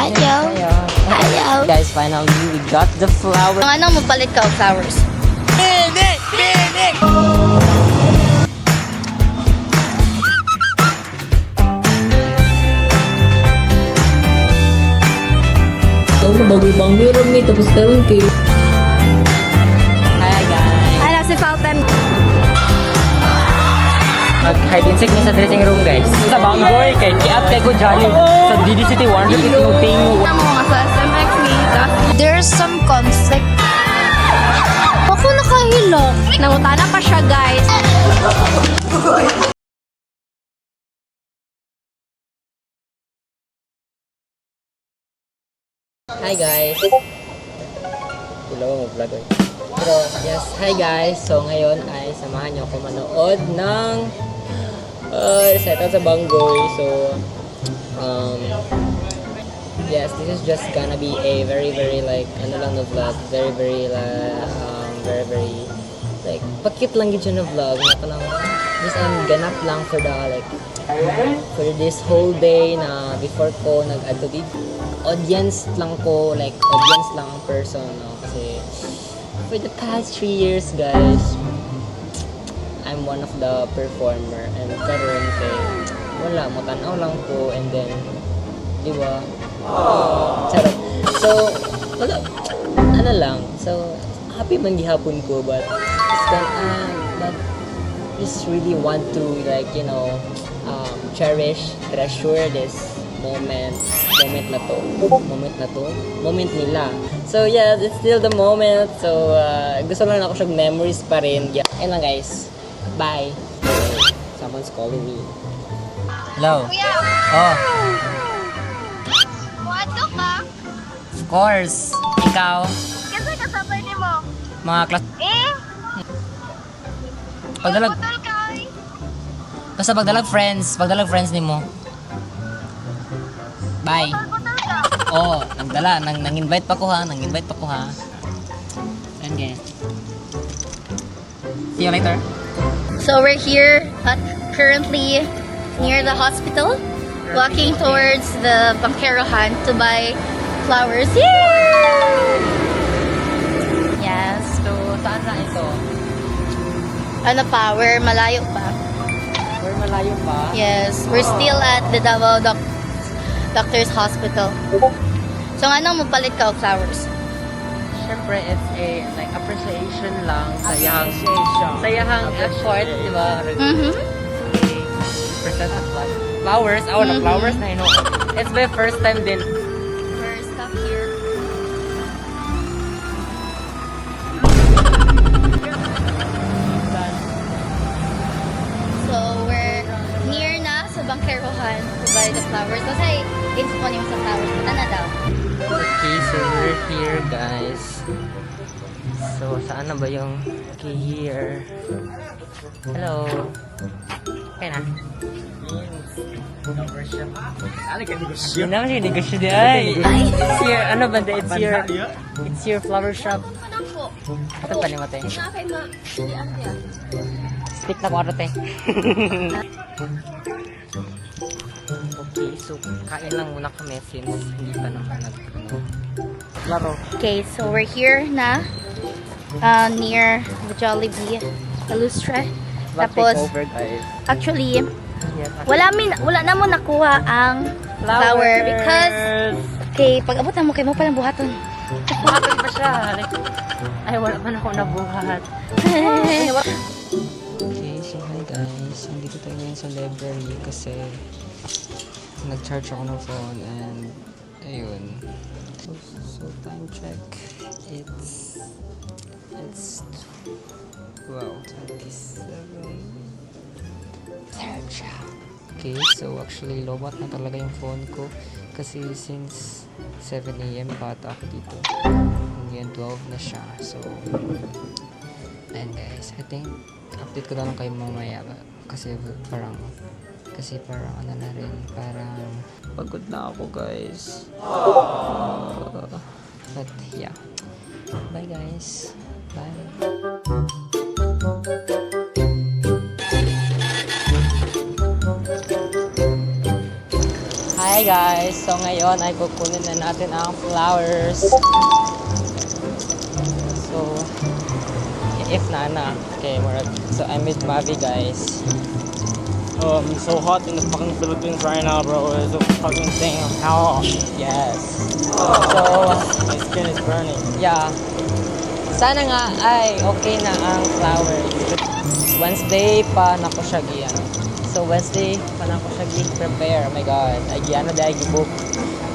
Ayaw. Ayaw. Guys, finally, we got the flower. Kung ano, magpalit ka og flowers. Bago-bago rin may tapos karon kayo. Hi guys. Ano si Falten? Hide and seek ni sa dressing room guys. Sa Bangboy kay Kiat kay ko Jolly. Sa DD City 100 ting. Ano mo nga sa SMX ni there's some conflict. Ako nakahilok. Nangutana pa siya guys. Hi guys. Wala mo vlog eh. Pero yes, hi guys. So ngayon ay samahan niyo ako manood ng set out sa Bangboy. So yes, this is just gonna be a very like ano lang na vlog, very like pakit lang gid na vlog na kanang just I'm ganap lang for the like for this whole day na before ko nag-add to dito. Audience lang ko, like audience lang ang person, no? Kasi for the past 3 years guys, I'm one of the performer and karon kay wala mo tanaw lang ko and then di ba? Charot. So wala ano lang. So happy man gihapon ko but it's but just really want to like cherish, treasure this moment nila. So yeah, it's still the moment. So gusto lang ako siyang memories pa rin. Yeah. Ayun lang guys. Bye. Someone's calling me. Hello. Oh. Wato ka? Of course. Ikaw. Kasi kasabay ni mo. Mga class. Pagdalag. Basta pagdalag friends nimo. Bye. Oh, nang-invite pa ko ha. Okay. See you later. So we're here currently near the hospital, walking towards the Bangkerohan to buy flowers. Yay! Yes. So, saan na ito? Ano pa? We're malayo pa. We're malayo pa? Yes. We're still at the Davao Doctor's Hospital. So ano mo palit ka og flowers? Siyempre, it's a like appreciation lang sa yahang effort, di ba? Present of flowers. Na flowers na ino. It's my first time din. We're stuck here. So we're near na sa Bangkerohan to buy the flowers. Kasi inspo niyo sa flowers. Punta na daw. Okay, so we're here guys. So, saan na ba yung okay here? Hello. Kaya na. Yun naman yung negosyo di ay. It's your, ano ba? It's your flower shop. Ito pa ni Mate. Stick na ko te. Okay, so kain lang muna kami since hindi pa naman laro. Okay, so we're here na near the Jollibee Illustre. Tapos, Over, guys. actually, wala na mo nakuha ang flower because pag abot na mo kay mo palang buhaton. Buhaton pa siya. Ay, wala pa na ako nabuhat. Okay, so hi guys. Nandito tayo ngayon sa library kasi nag-charge ako ng phone and ayun. So time check. It's wow, 27. Third siya. Okay, so actually lobat na talaga yung phone ko kasi since 7 AM bata ako dito. Ngayon 12 na siya. So and guys, I think update ko na lang kayo mamaya kasi parang ano na rin, parang pagod na ako guys. But yeah, bye guys, bye. Hi Hi guys! So ngayon ay kukunin na natin ang flowers. So, if nana. Okay, so I'm with Mavi guys. It's so hot in the fucking Philippines right now, bro. It's a fucking thing of hell. Yes. So, my skin is burning. Yeah. Sana nga ay okay na ang flowers. Wednesday pa na ko siya giyan. So Wednesday pa na ko siya prepare. Oh my god. Ay giano dai gibook.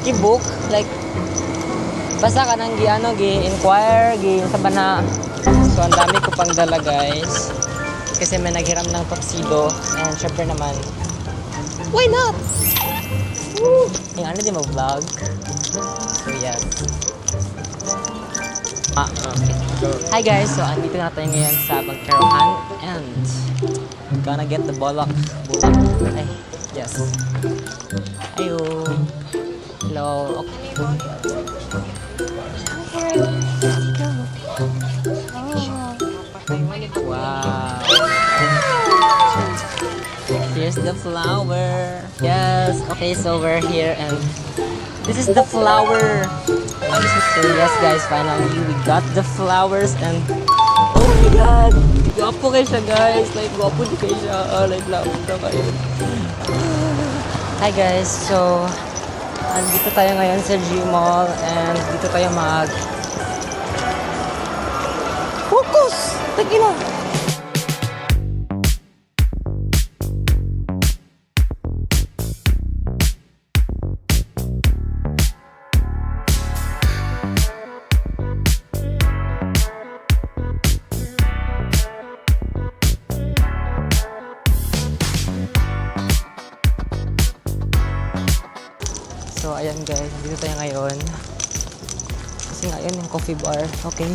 Gibook like basta ka nang giano gi-inquire sa bana. So ang dami ko pang dala guys. Kasi may naghiram ng tuxedo and syempre naman why not? Woo! Yung ano din mag-vlog. So yes. Okay. Hi guys, so andito na tayo ngayon sa Bangkerohan and gonna get the bullock. Ay, yes. Ayo. Hello. Okay. Wow. Here's the flower. Yes. Okay, so we're here and this is the flower. So yes guys, finally we got the flowers and oh my god! Gwapo kayo siya guys. Like gwapo di kayo siya. Like love na kayo. Hi guys, so andito tayo ngayon sa G-Mall and dito tayo Focus! Tagina! So ayan guys, dito tayo ngayon. Kasi ngayon yung coffee bar. Okay.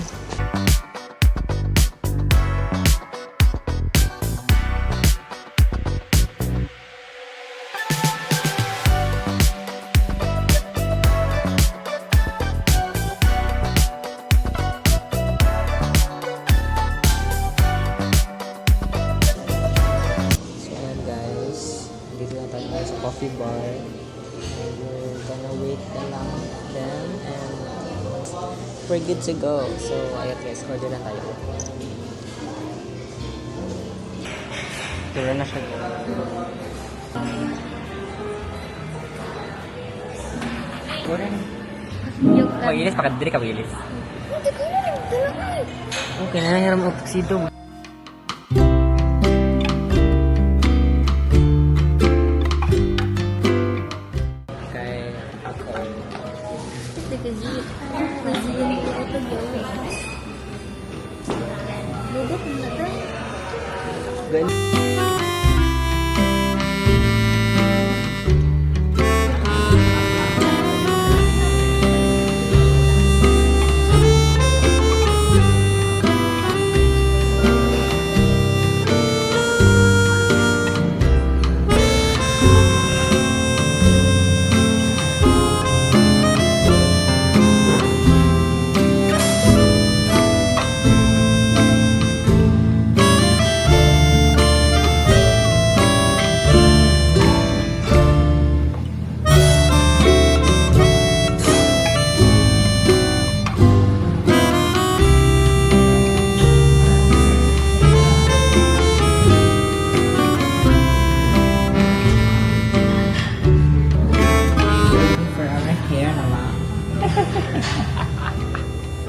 So ayan guys, dito na tayo ngayon sa coffee bar. We're gonna wait na lang then and we're good to go. So ayun guys, order na tayo. Order na siya. Order na. Magilis, pakadiri ka magilis. Okay na lang yung tuxedo.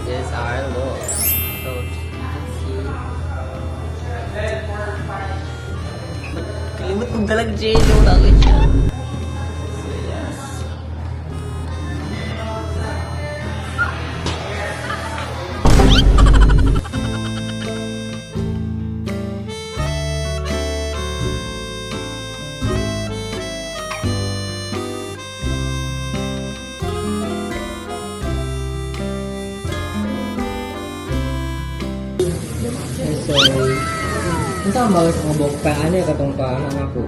This is our look. So you can see. Kalimut kong dalag J-Lo lagi siya. So yes. So, unsa ang bawas ang buhok pa? Ano yung katong pa? Ano ako?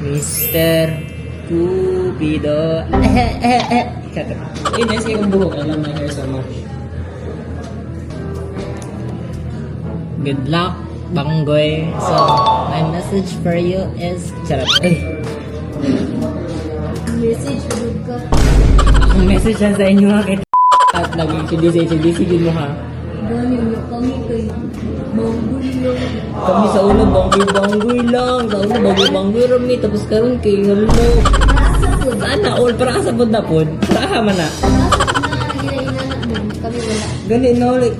Mr. Cupido. Inas yung buhok. I love my hair so much. Good luck, Banggoy. So, my message for you is... Charot. Message ko. Ang message yan sa inyo ha, kay at nag-HDC din mo ha. Ganyan na kami kay Manggoy lang. Kami sa una, banggoy-banggoy lang. Sa una, banggoy-banggoy rami. Tapos karon kay hello. Nasa po. Sana all, para ka sa pod na pod. Para ka man na. Nasa po na ginainanak mo. Kami wala. Gani no, like,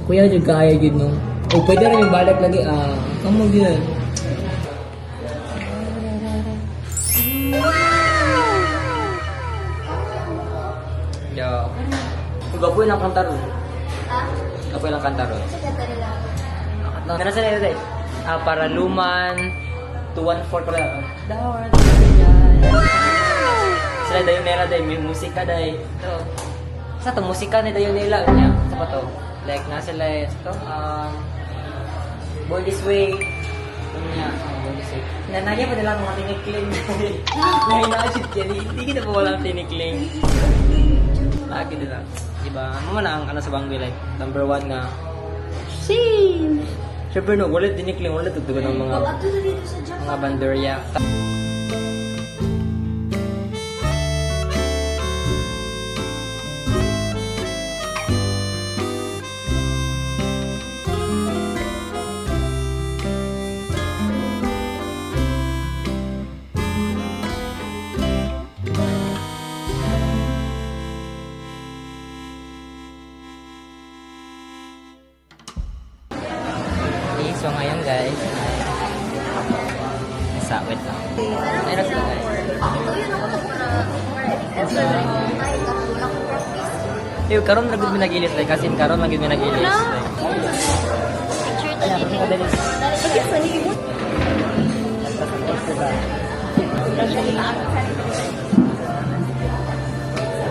kuya, dyan kaya yun no. O pwede rin yung balik lagi, kamo yun. Yeah. Gapoy lang kantaro. Ha? Gapoy lang kantaro. Sige, tara lang. Meron sa nila Paraluman, 214 pala. Dawar, sila dayon nila day, may musika day. Ito. Sa to musika ni dayon nila niya. Sa pa to? Like na sila ito Born This Way. Niya, Born This Way. Nanaya pa nila mga tinikling. Nahinasip yan. Hindi kita pa walang tinikling. Lagi nila. Diba? Ano man ang ano sa Bangui like number 1 nga. Sheesh! Siyempre no, wala tinikling, wala tugtugan ng mga Pag-ato na dito sa Japan. mga bandurya. Okay, so ngayon guys, sa wait lang. Ay, nasa guys. Ayun ako to para ay kapula ko practice. Yung karon lang gud mi nagilis like kasi karon lang gud mi nagilis. Like, Picture to dito. Sige, sa nilibot.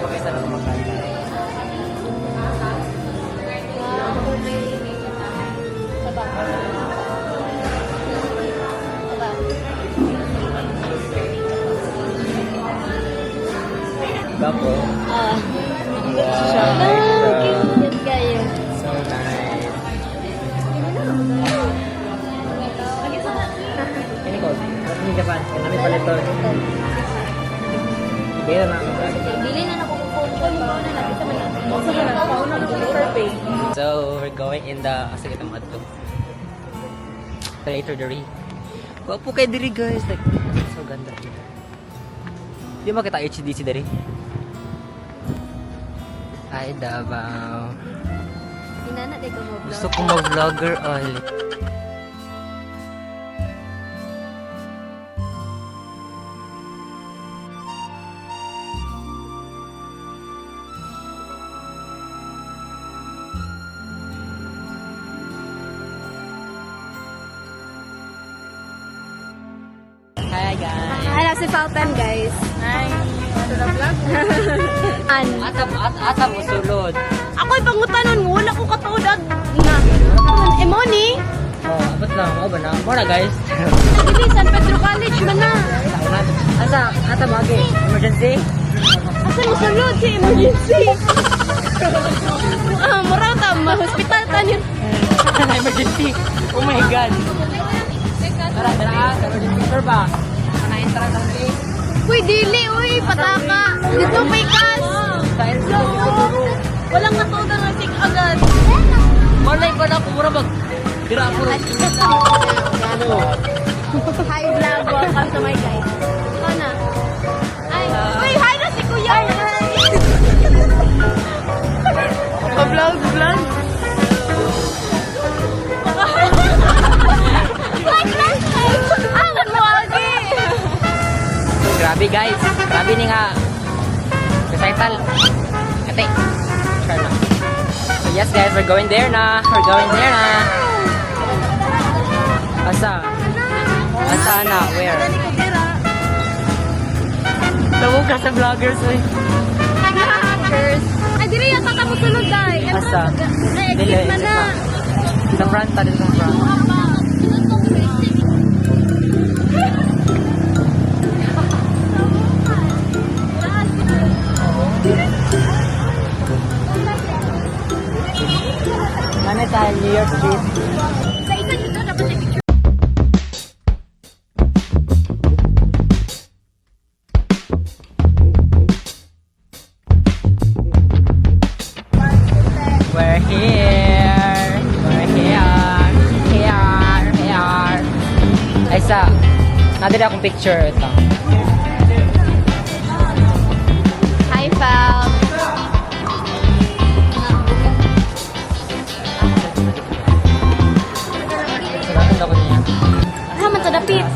Pagkisa na kumakain. Gapo. Cute kayo. So nice. Ini ko. Ini Japan. Kami pala to. Kaya na. Bili na ako phone ko mo na nakita mo na. So we're going in the sige tamad to. Later diri. Wapo kay diri guys. Like so ganda. Di ba kita HDC diri? Ay Davao. Inana de ko mo vlog. Gusto kong mag-vlogger ulit. Hi guys. Hello si Falcon guys. Hi. Ano na vlog? Asa mo sulod. Ako'y pangutanon mo, wala ko katuod na. Emoni? Oh, abot lang. Ako ba na? Mora guys. Hindi, San Pedro College man na. Asa bagi? Emergency? Asa mo sulod si emergency? Mura ta, ma-hospital ta niyo. Emergency. Oh my god. Tara, sa emergency sir ba? Kana-entra lang eh. Uy, dili, uy, pataka. Dito may kas. Walang natuod na tik agad. Malay pa na ako mura mag... Dira ako rin. Hi, vlog. Welcome to my guys. Ikaw na. Ay, uy, hi na si Kuya. Pa-vlog, vlog. Grabe guys. Grabe ni nga. Recital. Ate. Sure na. So yes guys, we're going there na. We're going there na. Asa? Asa na? Where? Tawag ka sa vloggers eh. Vloggers. Ay, diri yata ka mo sulod dahil. Asa? Dili, man na. Sa front pa din sa front. Mana tayo New York Street? Sa isa dito, dapat Nadali akong picture. Ito. Hi, Fal. Saratan ako niya. Haman sa dapit.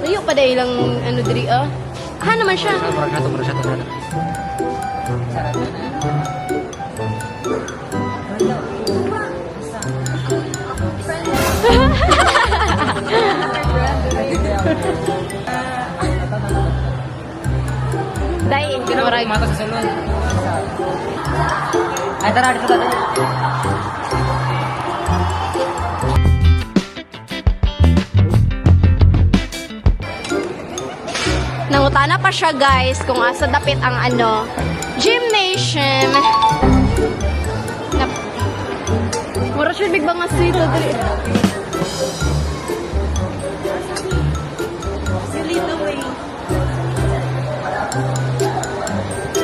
Layo pa dahil lang ano diri ah. Naman siya. Mura siya to. Dahil murag Mata sa salon. Ay, tara, dito tayo. nangutana pa siya guys kung asa dapit ang ano gymnasium. Mura siya big bang asito diri.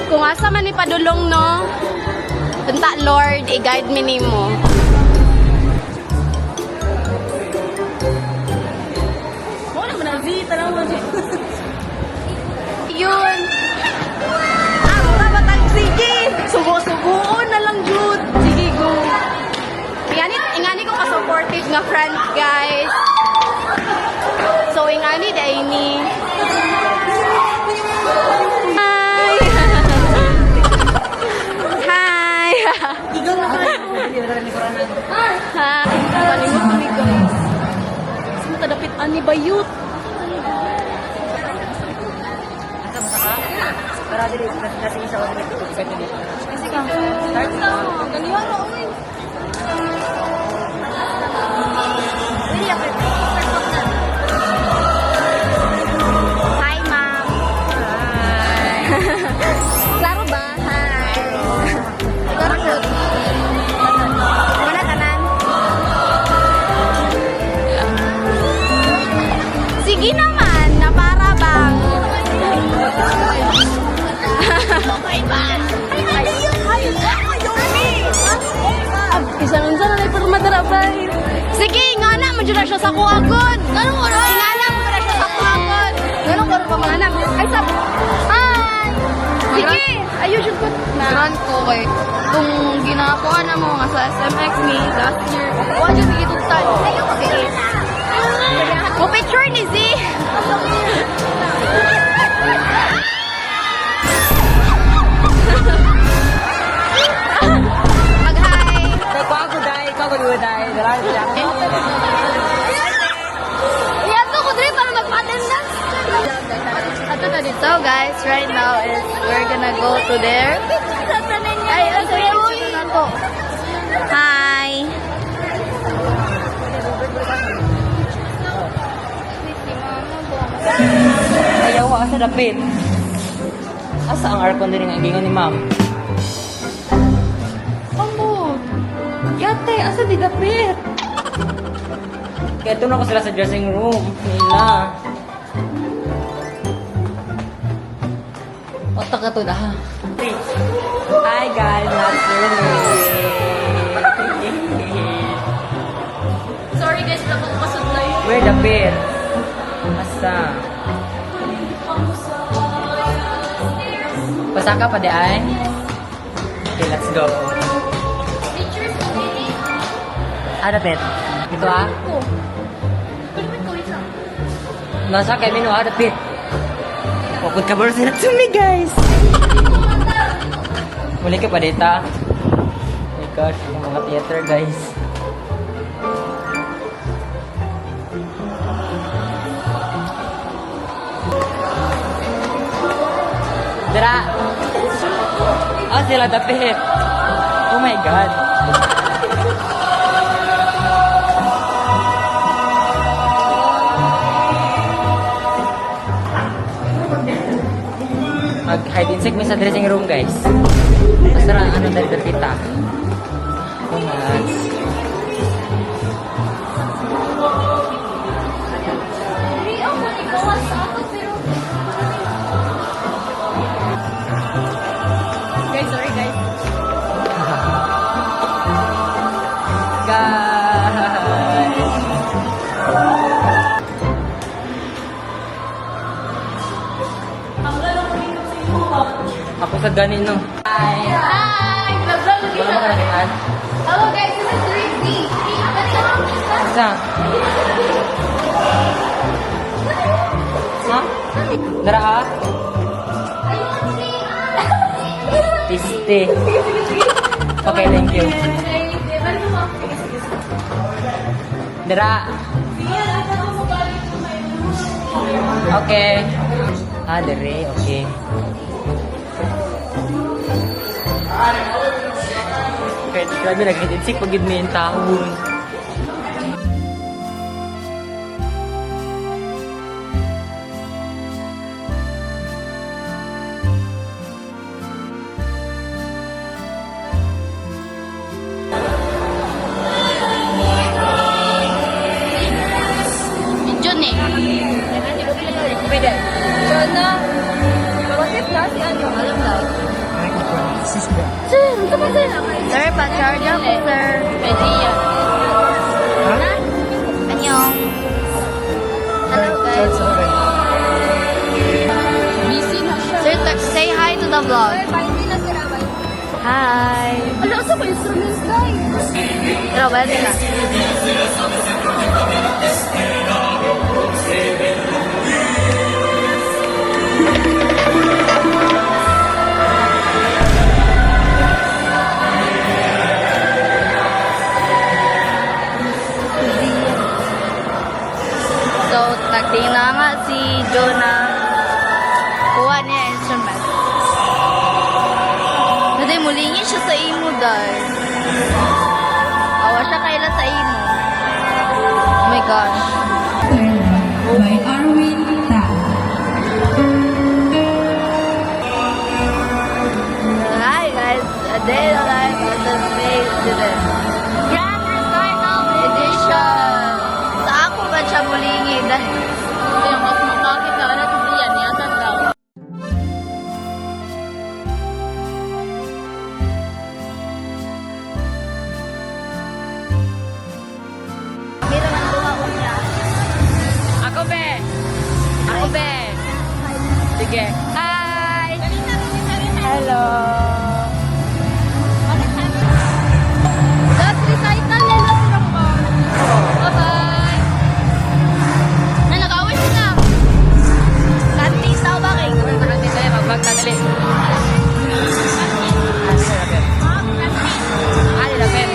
Kung asa man ni padulong no, punta Lord, i-guide me nimo. Mo na manazi tanaw mo. Yun. Ang kabatang sige. Sugo-sugoon na lang jud. Sige go. Ingani ko ka-supportive nga friend guys. So ingani dai ni. Hi. Hi. Igo na kayo. Ha. Palimot kami guys. Sino tadapit ani bayut? Para dili kasi isa ako dito. Pwede dito. Kasi ka. Start na. Ganiwa na uy. Hi, ma'am. Hi. Klaro ba? Hi. Klaro po. Mana kanan? Sige naman, na para bang. Isang-isa na lang pero madarabay. Sige, nga na, madyan siya sa kuagod. Ganun ko rin. Nga na, madyan siya sa kuagod. Ganun ko rin pa mga anak. Ay, sab. Hi! Sige! Ayun siya ko. Naran ko kay kung ginakuha na mo nga sa SMX ni last year. Huwag dyan itutan. Ayun ko sige. Mo picture ni Z. Mag-hi. Bago dai, bago dai. Dala dala. Iyato ko dre para magpa-attendance. Ato na dito guys, right now is we're gonna go to there. Ay, hi. Ayaw ko asa dapit. Asa ang aircon din ang gingon ni ma'am? Ano? Yate, asa di dapit? Kaya doon ako sila sa dressing room nila. O, taka to na ha. Hi guys, not Sorry guys, wala ko kasudlay. Where dapit? Asa? Pasaka pa di ay? Okay, let's go. Pictures ko ini. Ah, dapit? Ito ah? Ko. Kulit ko isa. Nasa kay Mino, ah, dapit. Wakod ka baro sila to me, guys. Muli ka pa dita. Oh my gosh, yung mga theater, guys. Dara! Ah, sila dapit. Oh my God. Mag-hide and seek me sa dressing room, guys. Masara, ano dahil dapita. Mas. Guys, sorry guys. Guys. Pasag ganin no. Hi! Hi! Vlog lagi Wala siya. ba ka nakitaan? Hello guys, this is 3D. Isa? Ha? Dara ha? Piste. Okay, thank you. Dara. Okay. Ah, dere, okay. Okay, grabe nag-hit-sik pag gid may taon. Jun eh. Pwede. Sana. Bakit na si ano? Alam lang. Sir, ito ba sir? Sir, pa-charge ako, sir. Pwede yan. Ha? Anyong. Hello, guys. Busy na siya. Sir, say hi to the vlog. Hi. Ano sa mga instruments, guys? Pero, ba na? So, nagtingin na nga si Jonah. Kuha niya instrument. Kasi mulingi siya sa imo dahil. Awa siya kailan sa imo. Oh my gosh. By Arwin Tan. Hi guys, a day in the life of the space student. Grand Recital Edition! Sa ako ba siya mulingi dahil ito yung mas makakit na ano ito yan, yatan daw. Meron ang buha ko niya. Ako be! Ako be! Sige. Hi! Hello! Last recital nila silang ba? Bye-bye! Na, nag-away sila. Kanting tao ba kayo? Nakakita tayo, mag-vlog na dali. Ali lapit.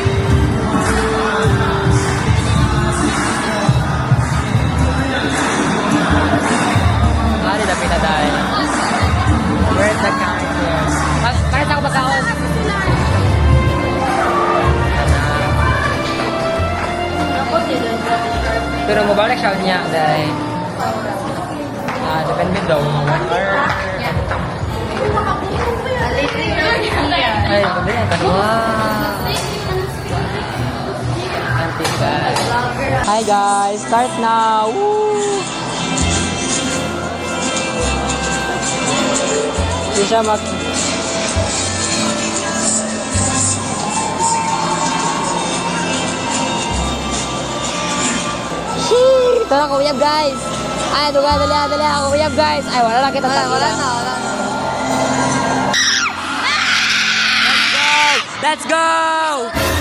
Ali lapit na tayo. Where's the character? Bakit ako magkaon? Ako sila. Pero mabalik siya niya dahil depende daw. Ay, pwede yan. Wow! Antigas. Hi guys! Start now! Woo! Hindi siya mag... Ito na, kuyab guys! Ay, ito nga, dali ako, kuyab guys! Ay, wala lang kita sa Wala na. Let's go!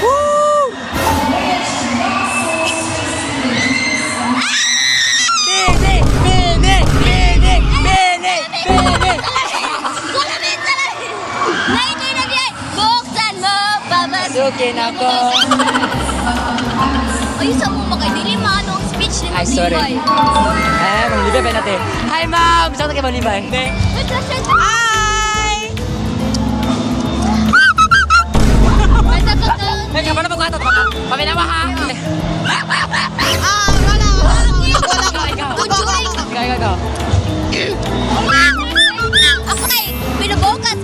Woo! Bini! Bini! Bini! Bini! Bini! Kulamit na lang! Naito'y nagyay! Buksan mo, babas! Sukin ako! Ay, sa mo makaidili maano ang speech ni Ay, sorry. Maglibay. Ay, Manglibay pa natin. Hi, ma'am! Saan ka kay Manglibay? Hindi. Wait, Hi! Ay, tatotoo. Ay, kapano pa kwato? Paminawa ha! Wala. Ikaw. Ujuing. Ikaw. Okay, binubukas.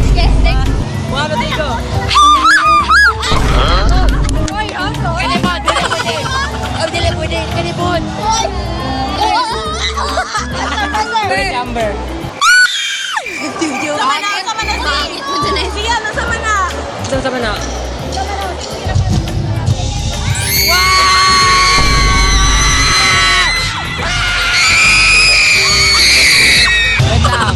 Sige, next. Mga katigo. Oy, ano? Kanipon! Dili pwede! Kanipon! Third number. Sama na. Siya, nasama na. Sama na. Wait lang.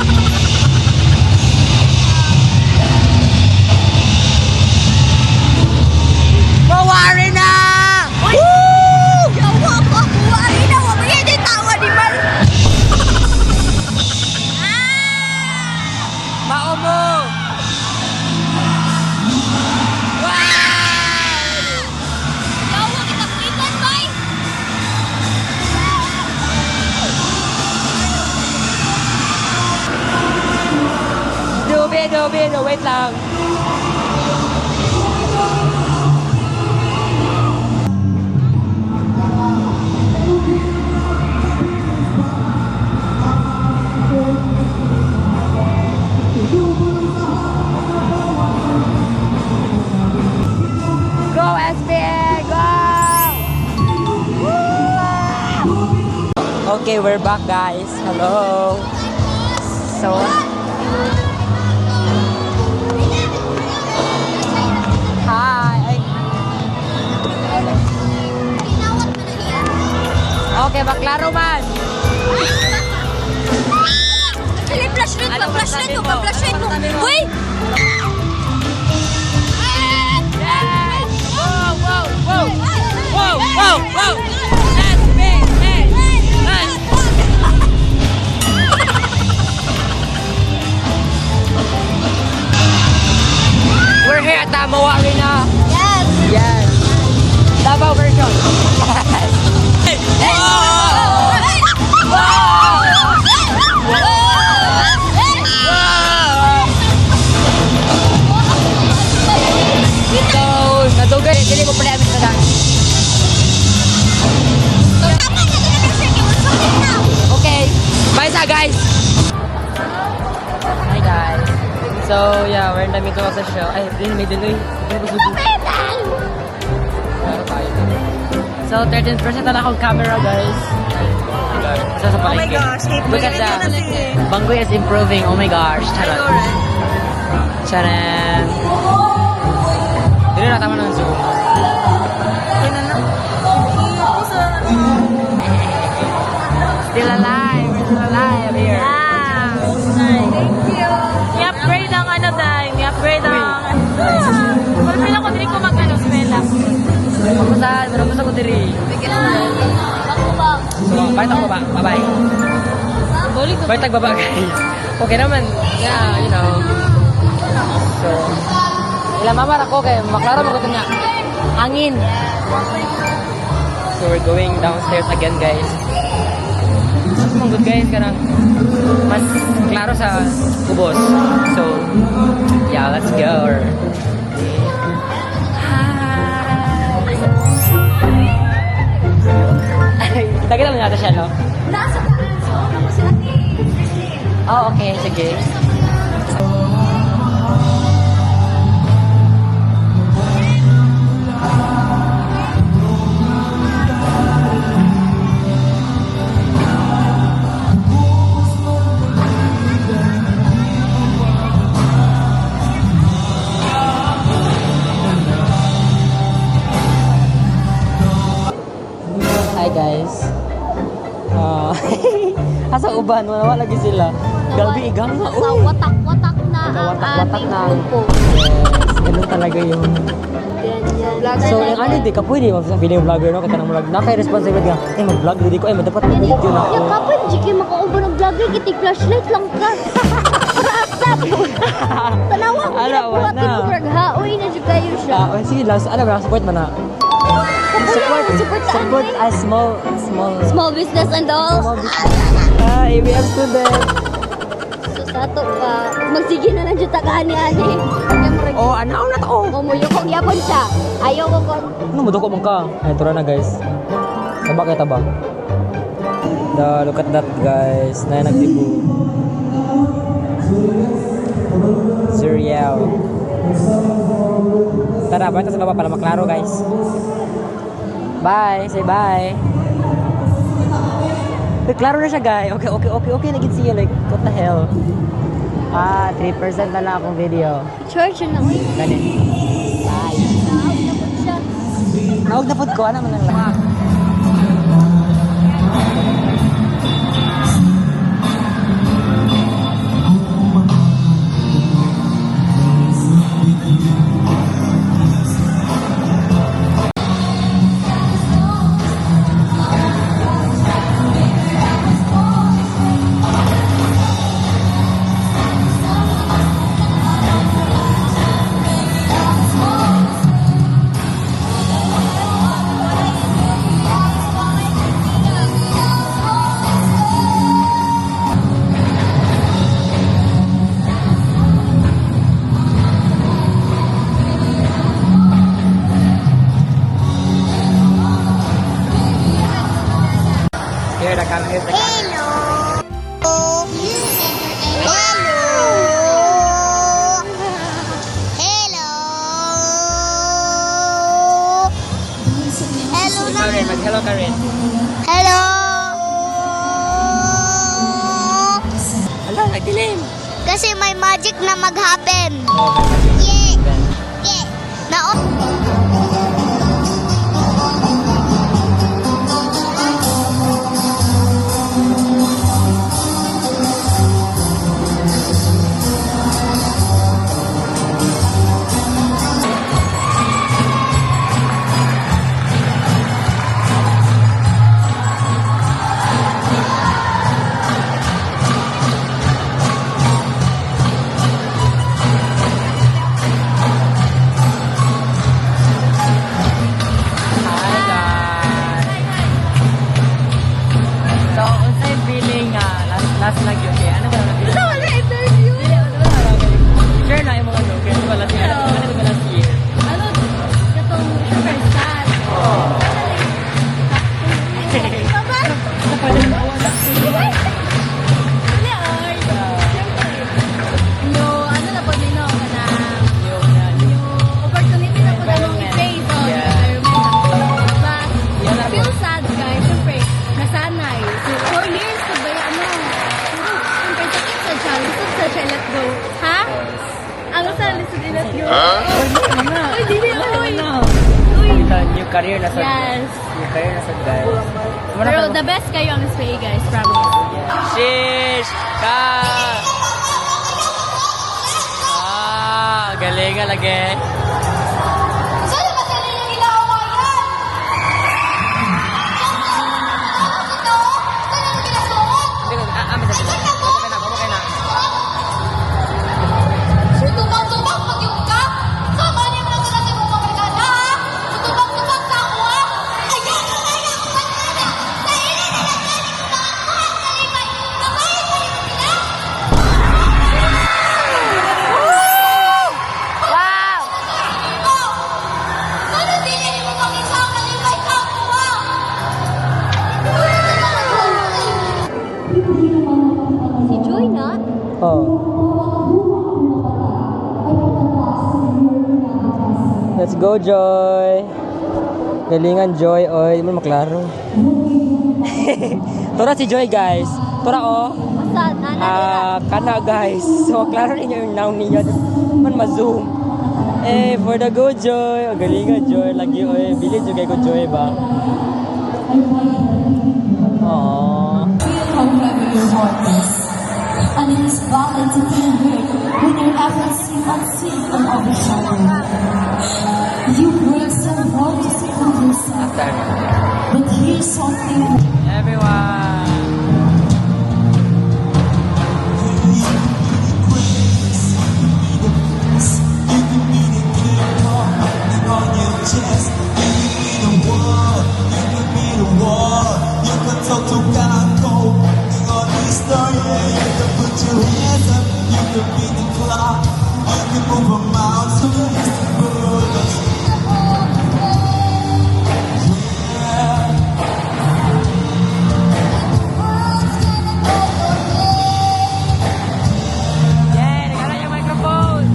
Okay, we're back, guys. Hello. So, hi. Okay, baklaro man. Flashlight Ano mo, flashlight mo, masabi mo? flashlight mo. Ano masabi mo? Uy! Yes! Whoa, whoa, whoa! Whoa, whoa, whoa! That's big, hey! Hey! We're here at Tamawa Arena. Yes! Yes. Davao version. Yes. So, nadugay. Dili mo pala amin sa dance. Okay. Bye sa guys. Hi guys. So, yeah, we're in the middle of the show. Ay, may delay. So, 13% na akong camera, guys. So, sa palengke. Look at that. Banggoy is improving. Oh my gosh. Charot. Charan. Dili na tama ng zoom. Still alive. We're still alive here. I-upgrade ang ano dahil. I-upgrade ang... Malapit ako din ko mag-ano, smela. Kamusta? Kamusta ko diri? So, bye ako ba? Bye-bye. Bye tagbaba, guys. Okay naman. Yeah, you know. So, ilang mamar ako kay maklaro mo ko niya. Hangin. So, we're going downstairs again, guys. Mas good guys, kanang mas klaro sa kubos. So, yeah, let's go. Kita naman natin siya, no? Nasa daan. So, ako sila ni Oh, okay. Sige. Hi guys. Asa uban wala lagi sila. Gabi igang nga. Sa watak-watak na ang Watak-watak aming na. grupo. Yes, ganun talaga yun. Ganyan. So, yung ano, di ka pwede magsasabi yung vlogger, no? Kita ng vlog. Naka-responsibility ka. Mag-vlog, hindi ko. Dapat mag-video na ako. Yung kapag jiki makauban ng vlogger, kitig flashlight lang ka. Tanawa ko, Ala, kinabuhat wala. yung vlog ha. Uy, na dyan kayo siya. Sige lang. Alam mo, support mo na. Support a small Small business and all. business. ABM student. So, sato pa. Magsige na lang dyan tagaan ni Ani. Oh, ano na to? Umuyo kong yapon siya. Ayaw ko kon. Ano mo duko mong ka? Ay, tura na guys. Taba kayo taba. Look at that guys. Na nagtibo. Cereal. Tara, basta sa baba para maklaro guys. Bye. Say bye. Klaro na siya guys. Okay. Naging siya like, what the hell? 3% na lang akong video. Church na uy. Ganun. Bye. Napon siya. Nawag na food ko. Ano man lang. Here the camera. Here's the camera. Karen, mag-hello Karen. Hello! Bakit dilim? Kasi may magic na mag-happen. Oh, Yeah. Yeah. Hi guys! So, unsay feeling last na yun? Ano ba na feeling? Wala interview. Sure na yung mga ano, kaya wala siya. Ano ba last year? Ano? Katong super sad. Papa? Hindi, ay. Yung ano na po nino na yung opportunity na po na mong i-face on environment. Diba? Feel sad guys. Siyempre, nasanay. So, 4 years na ba ano? Siyempre, sakit sa siya. Lisod sa siya. Let go. Ha? Ang sa lisod let go. Uy, dili. Uy. Uy. New career na sa Yes. New career na sa guys. Pero the best kayo ang SPA guys. Promise. Shish! Ka! Galing nga lagi. Saan ba sila yung ginawa yan? Ito? Saan yung ginasuot? Amin sa sila. Kumakay na. Tutubang-tubang mag-yung ka? Sama niyo na sila sa mga barkada, ha? Tutubang-tubang sa ako, ha? Ayan na kaya ang barkada! Sa ina na lang galing ko na ako, ha? Kalibay! Nabayad pa rin sila? Wow! Oh! Ano din yan yung makita ang kalibay ka ako, ha? Si Joy na? Oh. Let's go, Joy! Galingan, Joy. Oy, di mo maklaro. Tora si Joy, guys. Tora, oh. Basta, nana Kana, guys. So, maklaro ninyo yung noun ninyo. Man, ma-zoom. For the go, Joy. Oh, galingan, Joy. Lagi, oy. Bilid yung ko, Joy, ba? Aww. However your heart is, and it is valid to feel good when your efforts seem unseen and overshadowed. You work so hard to support yourself, but here's something. Everyone. Yeah, nagkala yung microphone.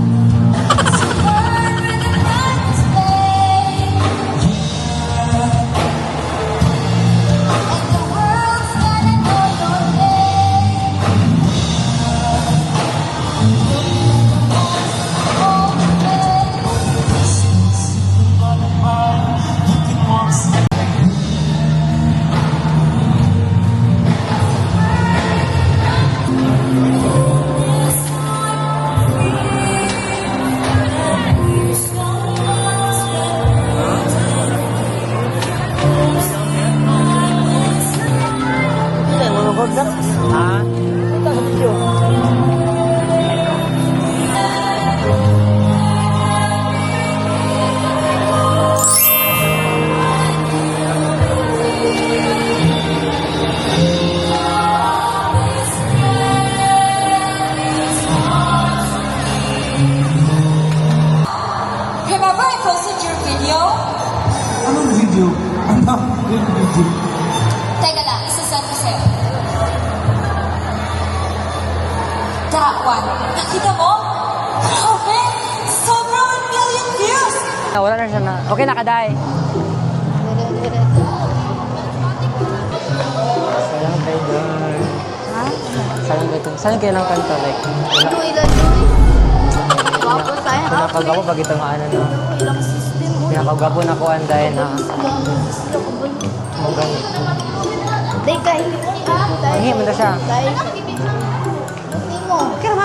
Ha? Ito sa video. Remember I posted your video? Anong video? Anak, yung video. Teka lang, isasend ko sa'yo. That one. Nakita mo? Grabe! Sobrang 1 million views! Wala na siya na. Okay na, Kaday. Sayang kay Dar. Ha? Sayang kay itong Saan kailang kanta? Like, Doy lang, doy. Wapo tayo. pinakagawa pag ito nga ano no. Ilang system mo. Pinakagawa na ko anday na mong ganit. Day kay. Hindi mo na siya.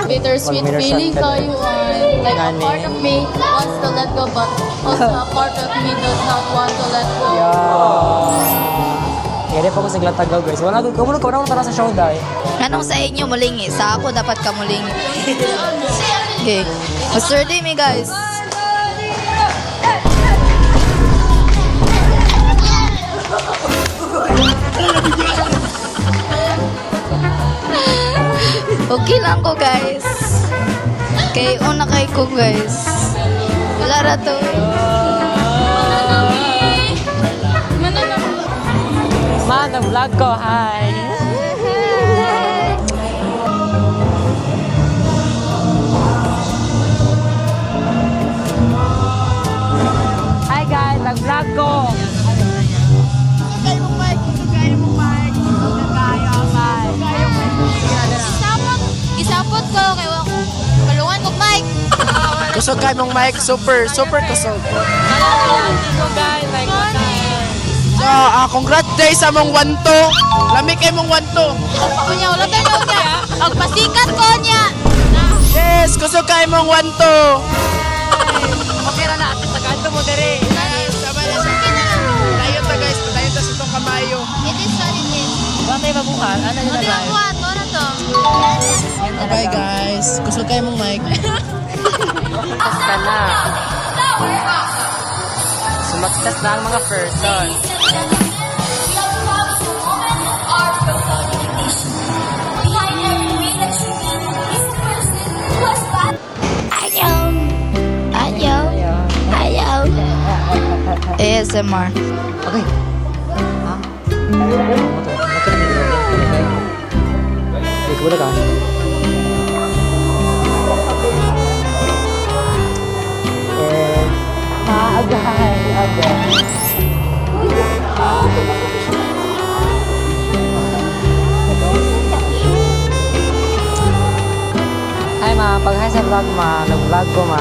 Bittersweet Pag feeling minor shot ka tayo ay like a Gani. part of me wants to let go but also a part of me does not want to let go. Kaya pa ko sa Glatagaw guys. Wala ko na tara sa show dahil. Anong sa inyo mulingi? Sa ako dapat ka mulingi. Okay. Mr. Dimi guys. Okay lang ko guys. Okay, una kay ko guys. Wala ra to. Ma, vlog ko. Hi. Hi guys, nag-vlog ko. Isapot ko kay palungan ko mic. Kusog kay mong mic, super kusog. So, congrats day sa mong 1-2. Lami kay mong 1-2. Kunya wala tayo niya. Ang pasikat ko niya. Yes, kusog kay mong 1-2. Okay ra na, taganto mo dere. Sabay na siya. Tayo ta guys, tayo ta sa itong kamayo. It is what it is. Wala tayo mabuhat. Ano yun na Ano live? buhat? Ano to? Bye guys, kusog kay mong mic. Sumaktas ka na. Sumaktas na ang mga person. Ayaw. ASMR. Okay. Ha? Motor ni Grabe. Ikaw wala ka. Hi ma, pag-hi sa vlog ma, nag-vlog ko ma.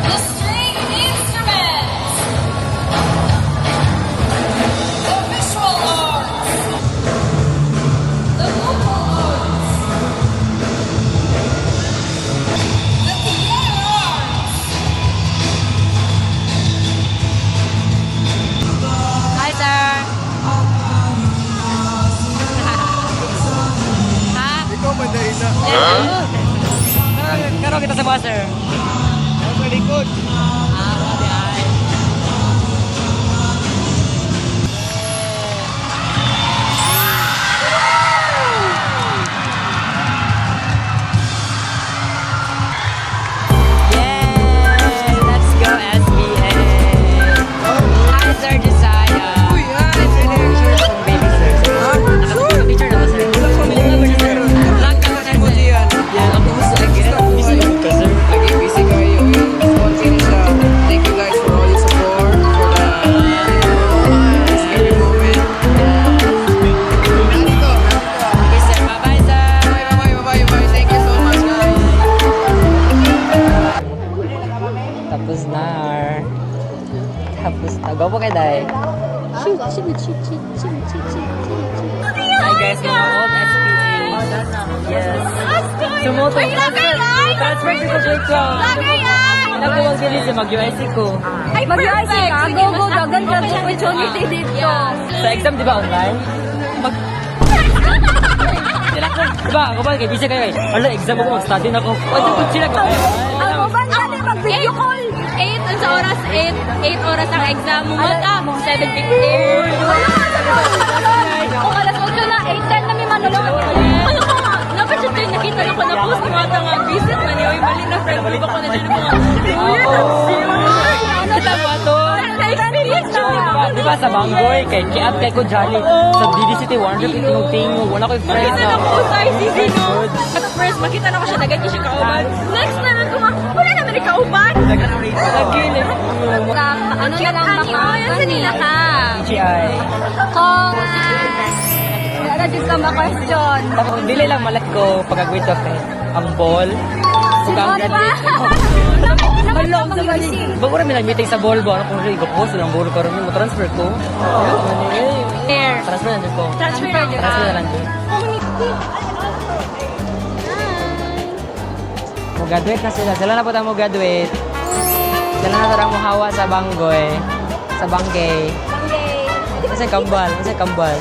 The string instruments, the visual arts, the vocal arts, the theater arts, Hi sir! Ha? Ikaw ba dahil na? Karo kita sa mga sir. Sa likod. Yay! Let's go SBA! Hi Sir Josiah! Uy, hi! Picture ng baby sir. Nakapicture na ba sir? Vlog ka na sir. Yeah, ako gusto again. Busy ka sir. Busy kayo. Thank you guys for all your support, for the scary moment. Okay sir, bye-bye sir! Bye. Thank you so much guys. Tapos na. Tapos na. Go po kay Day. Hi guys, mga old SPA. Yes. Sumoto. Transfer ko sa break ko. Nakuwag din siya mag-UIC ko. Mag-UIC ka? Go. Dagan ka opportunity dito. Sa exam, di ba online? Diba, ako ba, kay busy kayo eh. Ala, exam ako, mag-study na ako. Pwede ko sila ko. Ako ba natin mag-video call? 8 ang sa oras, 8 oras ang exam mo. Mata, 7:50. Kung alas 8 na, 8:10 na may manulong. Ano ka nga? Dapat siya tayo nakita lang ko na post ng mga nga visit man yun. Mali na friend group ako na dyan mga. Ano Kita mo ito? pa sa Banggoy, kay Kiat, kay ko Jolly. Sa BD City, 100 itinong-tingog. Wala ko yung friends Makita na ko sa ICC, no? At first, makita na ko siya, nagad niya siya kauban. Next na lang ko, wala naman ni kauban. Lagi na. Ano na lang baka? Yan sa nila ka. GI. Kung, wala din ka ma-question. Tapos, dili lang malat ko pag-agwit of ang ball. Kung ang graduate ko. Hello, sa bali. Bago rin meeting sa ball ba? Ano kung rin, ko silang ball ko rin. Mo-transfer ko. Transfer na din ko. Transfer na yun. Transfer na lang din. Mo-graduate na sila. Sila na po tayo mo-graduate. Sila na tarang muhawa sa Banggoy. Sa Bangkay. Kasi kambal.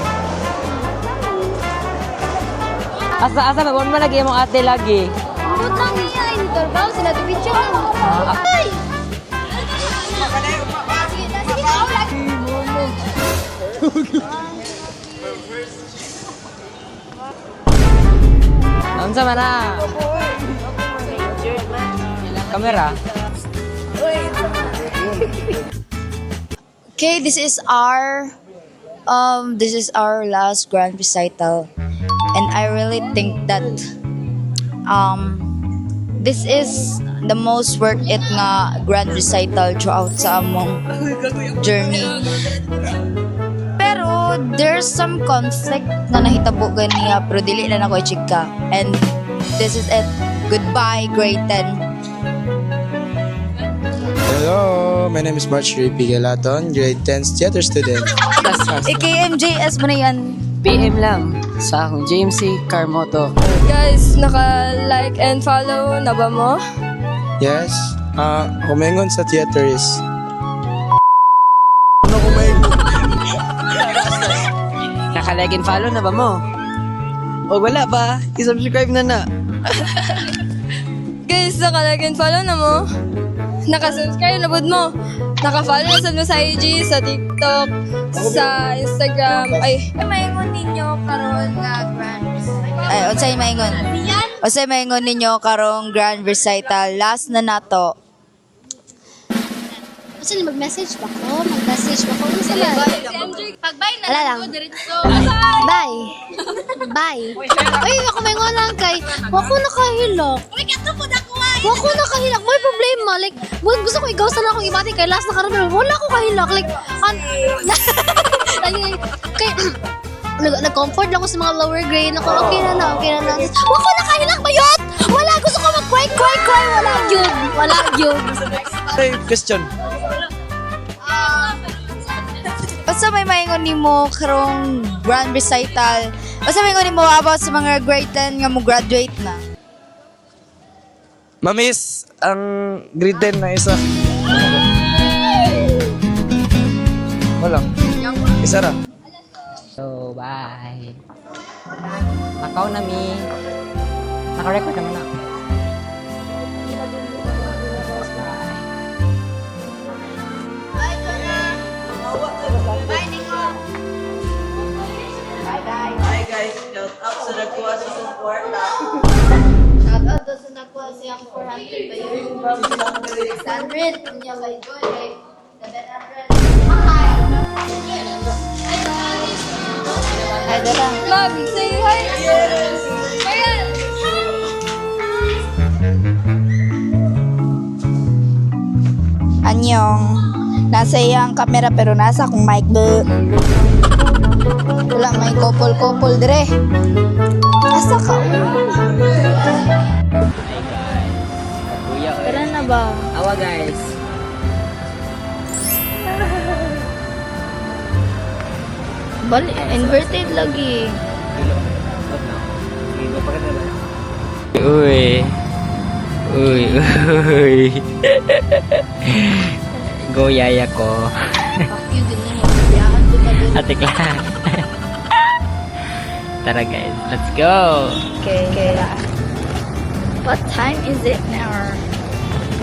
Asa ba mo lagi yung ate lagi? Butang niya, ini torbaw, sila dubityo lang. Ay! Sige na, ako lagi. Unsa man na? Kamera. Okay, this is our last grand recital, and I really think that this is the most worth it nga grand recital throughout sa among journey. Pero there's some conflict na nahitabo ganiya, pero dili na ako chika. And this is it. Goodbye, grade 10. Hello, my name is Marjorie Pigalaton, grade 10 theater student. AKMJS mo na yan. PM lang sa akong JMC Carmoto. Guys, naka-like and follow na ba mo? Yes, kumengon sa theater is... Naka-like and follow na ba mo? O wala pa, i-subscribe na. Guys, naka-like and follow na mo? Naka-subscribe na bud mo? Naka-follow na mo sa IG, sa TikTok, sa Instagram. Ay, Maingon ninyo karon nga grand recital. Ay, unsay maingon ninyo karong grand recital last na nato. Kasi mag-message ba ko? Mag-message ba ko? Kasi lang. pag-bye na Wala lang lang. ko diretso. Bye. Bye. Ay, ako may nga lang kay, wako nakahilak. Wako nakahilak. May problema. Like, gusto ko igaw sana akong ibati kay last na karon pero wala ko kahilak. Like, kay, nag-comfort lang ko sa mga lower grade. Ako, okay na. Wako nakahilak ba yun? Wala. Gusto ko mag-cry. Wala yun. Hey, question. Basta may maingon nimo karong grand recital. Basta maingon nimo about sa mga grade 10 nga mo graduate na. Mamiss ang grade 10 na isa. Wala. Isa ra. So, bye. Makaw na mi. Naka-record naman na. Shout out sa nakuha siyang 400 ba yun? 600. Niya ba ito? 700. Ay, dala. Ma'am, say hi. Ayan. Anyong. Nasa iyang camera pero nasa akong mic do. Wala may couple dire. Asa ka? Kuya, Tara na ba? awa guys. Bali, inverted lagi. Uy. Go yaya ko. Atik lang. Tara guys, let's go. Okay. What time is it now?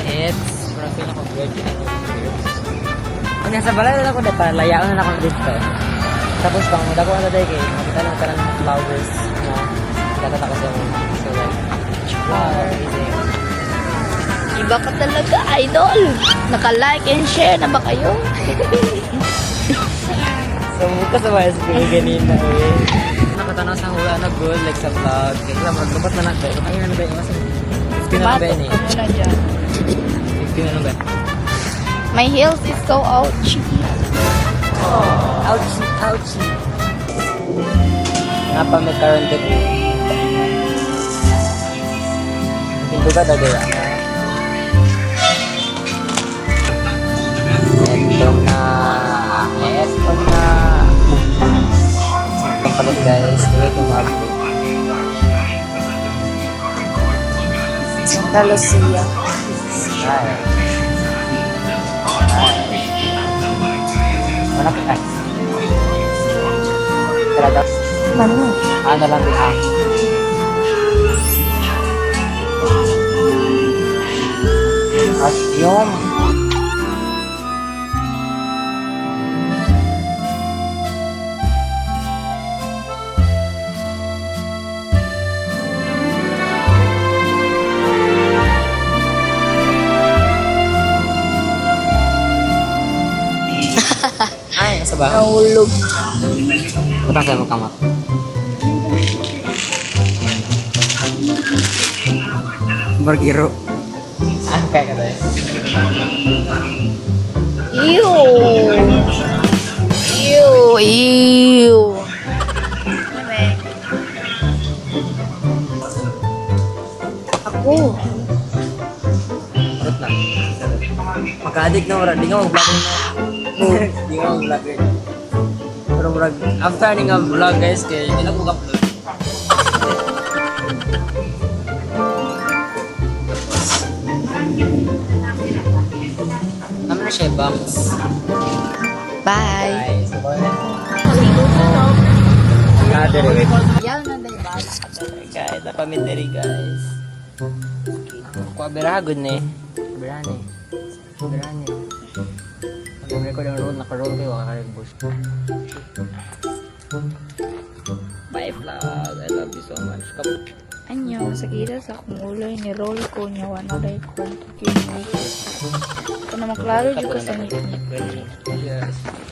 It's roughly na kung nasa balay na ako dito, layaan na ako dito. Tapos pang dako na dahil kayo, makita lang ka ng flowers na dapat ako sa mga. So like, wow, amazing. Iba ka talaga, idol. Naka-like and share na ba kayo? So, bukas sa mga siguro ganina eh. Nakatanaw sa hula na good, like sa vlog. Kaya maglubat na natin. Ang ina na ba yun? 15 na ba yun eh? Ano na dyan? 15 na ba? My heels is so ouchy. Ouchie, ouchie. Napa may karon dito. Pinto ka dagaya. Eto na. Pampalit guys. Wait to mag-upload. Santa Lucia. Hi. Mana ka? Talaga? Manu. Ano lang din ha? At yung ay, nasa ba? Nahulog. Utang kayo magkamot. Bargiro. Ah, kaya ka tayo. Ew. Ew. Ew. Ako. Urot na. Maka-addict na wala. Di nga mag-vlog na. Di nga mag-vlog rin. Pero murag, after ni nga vlog guys, kaya hindi na mag-upload. Naman na siya box. Bye. Guys, another Yan na day ba? guys, napamiteri guys. Kuha beragod ni. Berani. Berani. Mag-record ang roll, naka-roll kayo, naka-rebush. Bye vlog, I love you so much. Anyo, sa kita sa akong uloy ni roll ko niya wala record. Kung maklaro dito sa ngit-ngit.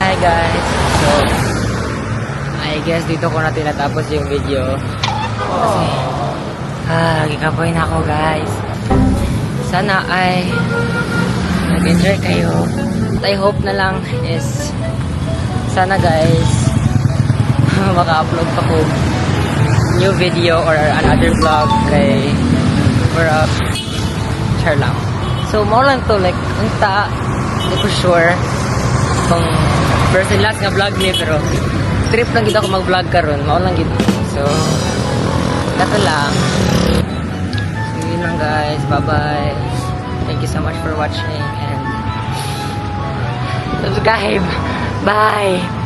Hi guys, so I guess dito ko na tinatapos yung video. Kasi gikapoy na ako guys. Sana ay nag-enjoy kayo. I hope na lang is sana guys maka-upload pa ko new video or another vlog kay for share lang. So mo lang to like unta hindi ko sure kung first and last nga vlog ni pero trip lang kita ko mag-vlog karon mao lang gid. So dato lang. So yun lang guys, bye bye. Thank you so much for watching and subscribe. Bye.